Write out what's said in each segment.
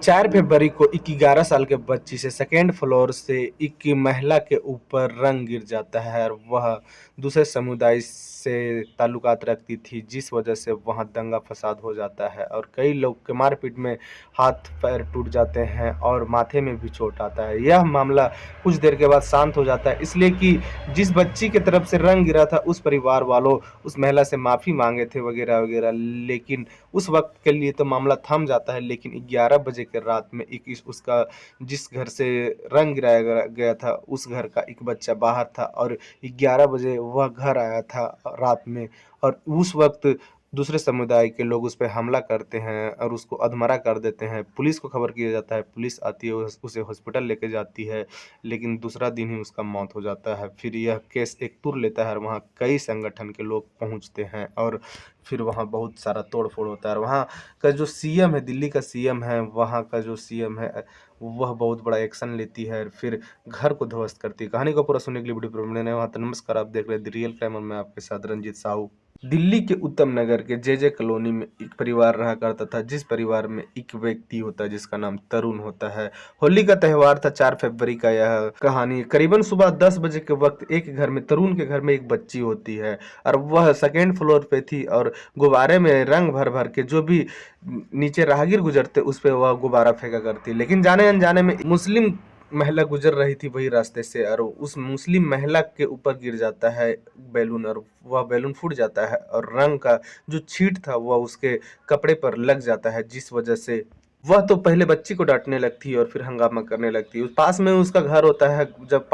4 फरवरी को एक 11 साल के बच्ची से सेकंड फ्लोर से एक महिला के ऊपर रंग गिर जाता है और वह दूसरे समुदाय से ताल्लुकात रखती थी, जिस वजह से वहाँ दंगा फसाद हो जाता है और कई लोग के मारपीट में हाथ पैर टूट जाते हैं और माथे में भी चोट आता है। यह मामला कुछ देर के बाद शांत हो जाता है, इसलिए कि जिस बच्ची की तरफ से रंग गिरा था उस परिवार वालों उस महिला से माफ़ी मांगे थे वगैरह वगैरह, लेकिन उस वक्त के लिए तो मामला थम जाता है। लेकिन 11 बजे के रात में एक उसका जिस घर से रंग गिराया गया था उस घर का एक बच्चा बाहर था और 11 बजे वह घर आया था रात में, और उस वक्त दूसरे समुदाय के लोग उस पर हमला करते हैं और उसको अधमरा कर देते हैं। पुलिस को खबर किया जाता है, पुलिस आती है, उसे हॉस्पिटल लेके जाती है, लेकिन दूसरा दिन ही उसका मौत हो जाता है। फिर यह केस एक तुर लेता है और वहाँ कई संगठन के लोग पहुँचते हैं और फिर वहाँ बहुत सारा तोड़ फोड़ होता है। और वहाँ का जो सीएम है, दिल्ली का सीएम है, वहाँ का जो सीएम है वह बहुत बड़ा एक्शन लेती है, फिर घर को ध्वस्त करती है। कहानी को पूरा सुनने के लिए वीडियो पर बने रहें। वहाँ तो नमस्कार, आप देख रहे हैं द रियल क्राइम और मैं आपके साथ रंजीत साहू। दिल्ली के उत्तम नगर के जे कॉलोनी में एक परिवार रहा करता था, जिस परिवार में एक व्यक्ति होता है जिसका नाम तरुण होता है। होली का त्यौहार था, 4 फरवरी का यह कहानी है। करीबन सुबह 10 बजे के वक्त एक घर में, तरुण के घर में एक बच्ची होती है और वह सेकेंड फ्लोर पे थी और गुब्बारे में रंग भर भर के जो भी नीचे राहगीर गुजरते उस पे वह गुब्बारा फेंका करती। लेकिन जाने अनजाने में मुस्लिम महिला गुजर रही थी वही रास्ते से और उस मुस्लिम महिला के ऊपर गिर जाता है बैलून और वह बैलून फूट जाता है और रंग का जो छींट था वह उसके कपड़े पर लग जाता है, जिस वजह से वह तो पहले बच्ची को डांटने लगती है और फिर हंगामा करने लगती है। उस पास में उसका घर होता है। जब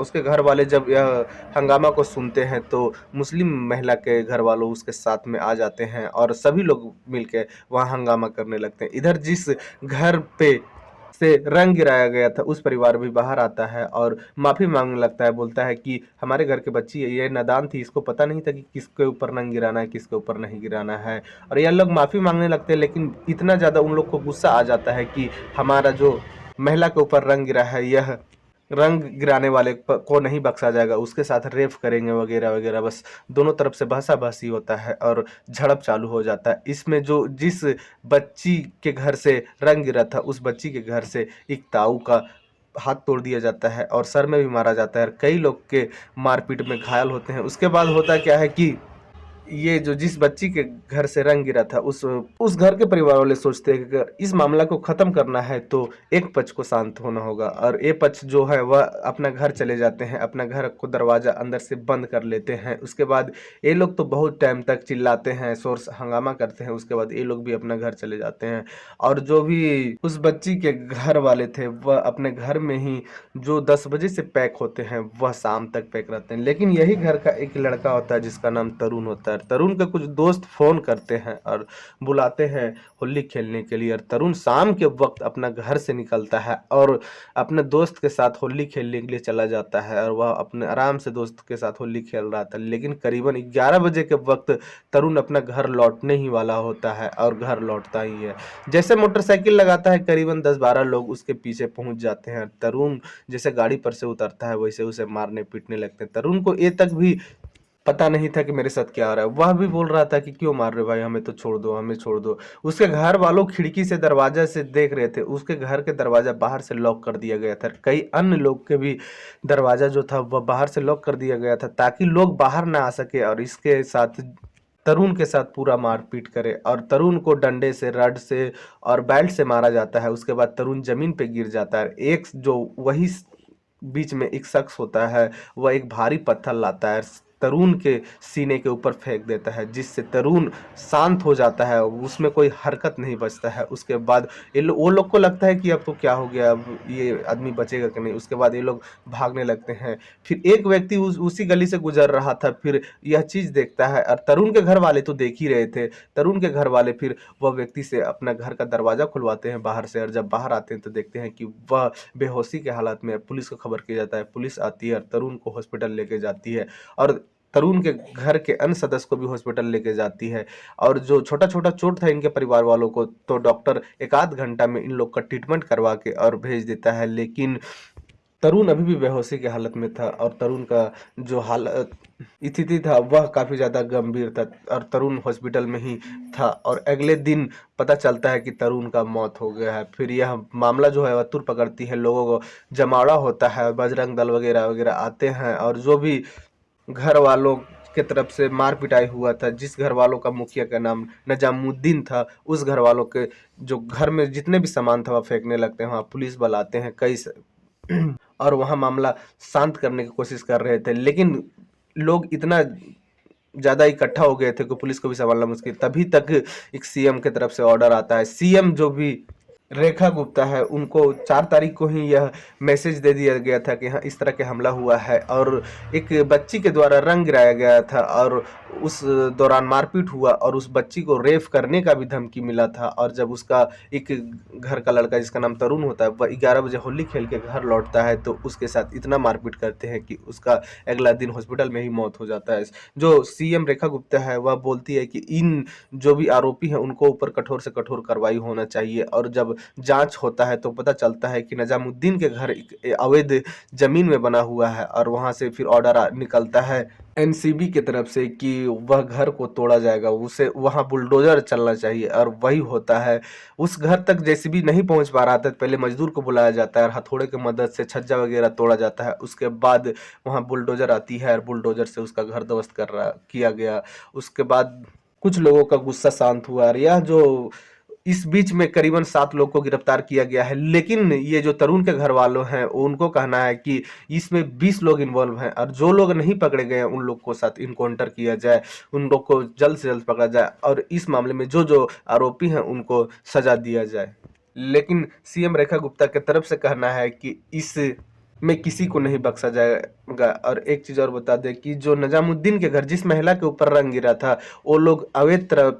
उसके घर वाले जब यह हंगामा को सुनते हैं तो मुस्लिम महिला के घर वालों उसके साथ में आ जाते हैं और सभी लोग मिलके वहाँ हंगामा करने लगते हैं। इधर जिस घर पे से रंग गिराया गया था उस परिवार भी बाहर आता है और माफी मांगने लगता है, बोलता है कि हमारे घर की बच्ची है, ये नादान थी, इसको पता नहीं था कि किसके ऊपर रंग गिराना है किसके ऊपर नहीं गिराना है। और यह लोग माफी मांगने लगते हैं, लेकिन इतना ज्यादा उन लोग को गुस्सा आ जाता है कि हमारा जो महिला के ऊपर रंग गिरा है यह रंग गिराने वाले को नहीं बख्शा जाएगा, उसके साथ रेप करेंगे वगैरह वगैरह। बस दोनों तरफ से बहसा बहसी होता है और झड़प चालू हो जाता है। इसमें जो जिस बच्ची के घर से रंग गिरा था उस बच्ची के घर से एक ताऊ का हाथ तोड़ दिया जाता है और सर में भी मारा जाता है और कई लोग के मारपीट में घायल होते हैं। उसके बाद होता क्या है कि ये जो जिस बच्ची के घर से रंग गिरा था उस घर के परिवार वाले सोचते हैं कि अगर इस मामला को खत्म करना है तो एक पक्ष को शांत होना होगा, और ये पक्ष जो है वह अपना घर चले जाते हैं, अपना घर को दरवाजा अंदर से बंद कर लेते हैं। उसके बाद ये लोग तो बहुत टाइम तक चिल्लाते हैं, शोर हंगामा करते हैं, उसके बाद ये लोग भी अपना घर चले जाते हैं। और जो भी उस बच्ची के घर वाले थे वह अपने घर में ही जो 10 बजे से पैक होते हैं वह शाम तक पैक रहते हैं। लेकिन यही घर का एक लड़का होता है जिसका नाम तरुण होता है। तरुण के कुछ दोस्त फोन करते हैं और बुलाते हैं होली खेलने के लिए, और तरुण शाम के वक्त अपना घर से निकलता है और अपने दोस्त के साथ होली खेलने के लिए चला जाता है और वह अपने आराम से दोस्त के साथ होली खेल रहा था। लेकिन करीबन 11 बजे के वक्त तरुण अपना घर लौटने ही वाला होता है और घर लौटता ही है। जैसे मोटरसाइकिल लगाता है करीबन 10-12 लोग उसके पीछे पहुंच जाते हैं। तरुण जैसे गाड़ी पर से उतरता है वैसे उसे मारने पीटने लगते हैं। तरुण को ये तक भी पता नहीं था कि मेरे साथ क्या हो रहा है। वह भी बोल रहा था कि क्यों मार रहे हो भाई, हमें तो छोड़ दो, हमें छोड़ दो। उसके घर वालों खिड़की से दरवाजा से देख रहे थे, उसके घर के दरवाजा बाहर से लॉक कर दिया गया था। कई अन्य लोग के भी दरवाजा जो था वह बाहर से लॉक कर दिया गया था ताकि लोग बाहर ना आ सके और इसके साथ तरुण के साथ पूरा मारपीट करे। और तरुण को डंडे से, रड से और बेल्ट से मारा जाता है। उसके बाद तरुण जमीन पे गिर जाता है। एक जो वही बीच में एक शख्स होता है वह एक भारी पत्थर लाता है, तरुण के सीने के ऊपर फेंक देता है, जिससे तरुण शांत हो जाता है, उसमें कोई हरकत नहीं बचता है। उसके बाद वो लोग को लगता है कि अब तो क्या हो गया, अब ये आदमी बचेगा कि नहीं। उसके बाद ये लोग भागने लगते हैं। फिर एक व्यक्ति उसी गली से गुजर रहा था, फिर यह चीज देखता है और तरुण के घर वाले तो देख ही रहे थे। तरुण के घर वाले फिर वह व्यक्ति से अपना घर का दरवाजा खुलवाते हैं बाहर से, और जब बाहर आते हैं तो देखते हैं कि वह बेहोशी के हालत में है। पुलिस को खबर किया जाता है, पुलिस आती है और तरुण को हॉस्पिटल लेके जाती है और तरुण के घर के अन्य सदस्य को भी हॉस्पिटल लेके जाती है। और जो छोटा छोटा चोट था इनके परिवार वालों को तो डॉक्टर एक आध घंटा में इन लोग का ट्रीटमेंट करवा के और भेज देता है। लेकिन तरुण अभी भी बेहोशी की हालत में था और तरुण का जो स्थिति था वह काफ़ी ज़्यादा गंभीर था और तरुण हॉस्पिटल में ही था और अगले दिन पता चलता है कि तरुण का मौत हो गया है। फिर यह मामला जो है वह तुर पकड़ती है, लोगों को जमावड़ा होता है, बजरंग दल वगैरह वगैरह आते हैं और जो भी घर वालों के तरफ से मार पिटाई हुआ था, जिस घर वालों का मुखिया का नाम नजामुद्दीन था, उस घर वालों के जो घर में जितने भी सामान था वह फेंकने लगते हैं। वहाँ पुलिस बल आते हैं और वहाँ मामला शांत करने की कोशिश कर रहे थे, लेकिन लोग इतना ज़्यादा इकट्ठा हो गए थे कि पुलिस को भी संभालना मुश्किल। तभी तक एक सीएम की तरफ से ऑर्डर आता है। सीएम जो भी रेखा गुप्ता है, उनको 4 तारीख को ही यह मैसेज दे दिया गया था कि हाँ, इस तरह के हमला हुआ है और एक बच्ची के द्वारा रंग गिराया गया था और उस दौरान मारपीट हुआ और उस बच्ची को रेप करने का भी धमकी मिला था। और जब उसका एक घर का लड़का जिसका नाम तरुण होता है, वह 11 बजे होली खेल के घर लौटता है तो उसके साथ इतना मारपीट करते हैं कि उसका अगला दिन हॉस्पिटल में ही मौत हो जाता है। जो सीएम रेखा गुप्ता है वह बोलती है कि इन जो भी आरोपी हैं उनको ऊपर कठोर से कठोर कार्रवाई होना चाहिए। और जब जांच होता है तो पता चलता है कि नजामुद्दीन के घर एक अवैध जमीन में बना हुआ है और वहां से फिर ऑर्डर निकलता है एनसीबी की तरफ से कि वह घर को तोड़ा जाएगा, उसे वहां बुलडोजर चलना चाहिए और वही होता है। उस घर तक जेसीबी नहीं पहुंच पा रहा था, पहले मजदूर को बुलाया जाता है और हथौड़े की मदद से छज्जा वगैरह तोड़ा जाता है। उसके बाद वहां बुलडोजर आती है और बुलडोजर से उसका घर ध्वस्त किया गया। उसके बाद कुछ लोगों का गुस्सा शांत हुआ और यह जो इस बीच में करीबन 7 लोग को गिरफ्तार किया गया है, लेकिन ये जो तरुण के घर वालों हैं उनको कहना है कि इसमें 20 लोग इन्वॉल्व हैं और जो लोग नहीं पकड़े गए हैं उन लोग को साथ इनकाउंटर किया जाए, उन लोग को जल्द से जल्द पकड़ा जाए और इस मामले में जो जो आरोपी हैं उनको सजा दिया जाए। लेकिन सीएम रेखा गुप्ता की तरफ से कहना है कि इस में किसी को नहीं बख्शा जाएगा। और एक चीज और बता दें कि जो नजामुद्दीन के घर जिस महिला के ऊपर रंग गिरा था, वो लोग अवैध तरह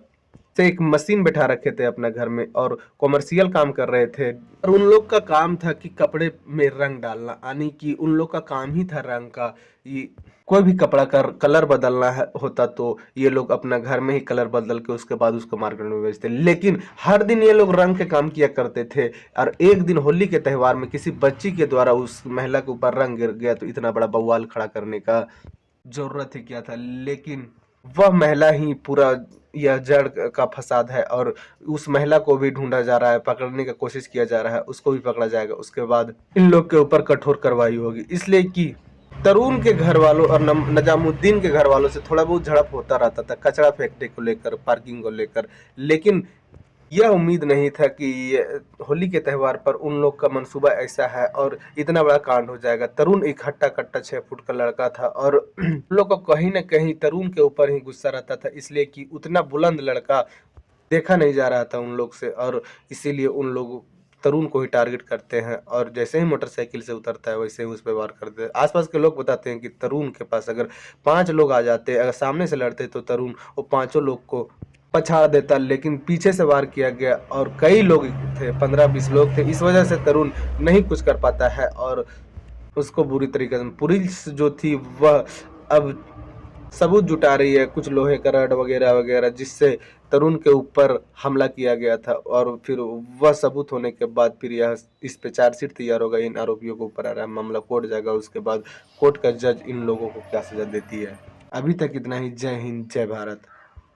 से एक मशीन बैठा रखे थे अपने घर में और कॉमर्शियल काम कर रहे थे और उन लोग का काम था कि कपड़े में रंग डालना, यानी कि उन लोग का काम ही था रंग का। ये कोई भी कपड़ा का कलर बदलना होता तो ये लोग अपना घर में ही कलर बदल के उसके बाद उसको मार्केट में बेचते, लेकिन हर दिन ये लोग रंग के काम किया करते थे। और एक दिन होली के त्यौहार में किसी बच्ची के द्वारा उस महिला के ऊपर रंग गिर गया तो इतना बड़ा बवाल खड़ा करने का जरूरत ही क्या था। लेकिन वह महिला ही पूरा यह जड़ का फसाद है और उस महिला को भी ढूंढा जा रहा है, पकड़ने का कोशिश किया जा रहा है, उसको भी पकड़ा जाएगा। उसके बाद इन लोग के ऊपर कठोर कार्रवाई होगी, इसलिए कि तरुण के घर वालों और नजामुद्दीन के घर वालों से थोड़ा बहुत झड़प होता रहता था, कचरा फेंकने को लेकर, पार्किंग को लेकर। लेकिन यह उम्मीद नहीं था कि होली के त्यौहार पर उन लोग का मंसूबा ऐसा है और इतना बड़ा कांड हो जाएगा। तरुण एक हट्टा कट्टा 6 फुट का लड़का था और उन लोग को कहीं ना कहीं तरुण के ऊपर ही गुस्सा रहता था, इसलिए कि उतना बुलंद लड़का देखा नहीं जा रहा था उन लोग से और इसीलिए उन लोग तरुण को ही टारगेट करते हैं और जैसे ही मोटरसाइकिल से उतरता है वैसे ही उस पर वार करते हैं। आसपास के लोग बताते हैं कि तरुण के पास अगर 5 लोग आ जाते, अगर सामने से लड़ते तो तरुण वो पांचों लोग को पछाड़ देता, लेकिन पीछे से वार किया गया और कई लोग थे, 15-20 लोग थे, इस वजह से तरुण नहीं कुछ कर पाता है और उसको बुरी तरीके से पुलिस जो थी वह अब सबूत जुटा रही है, कुछ लोहे का रड वगैरह वगैरह, जिससे तरुण के ऊपर हमला किया गया था। और फिर वह सबूत होने के बाद फिर यह इस पे चार्जशीट तैयार होगा, इन आरोपियों के ऊपर आ रहा है मामला, कोर्ट जाएगा, उसके बाद कोर्ट का जज इन लोगों को क्या सजा देती है। अभी तक इतना ही। जय हिंद, जय भारत।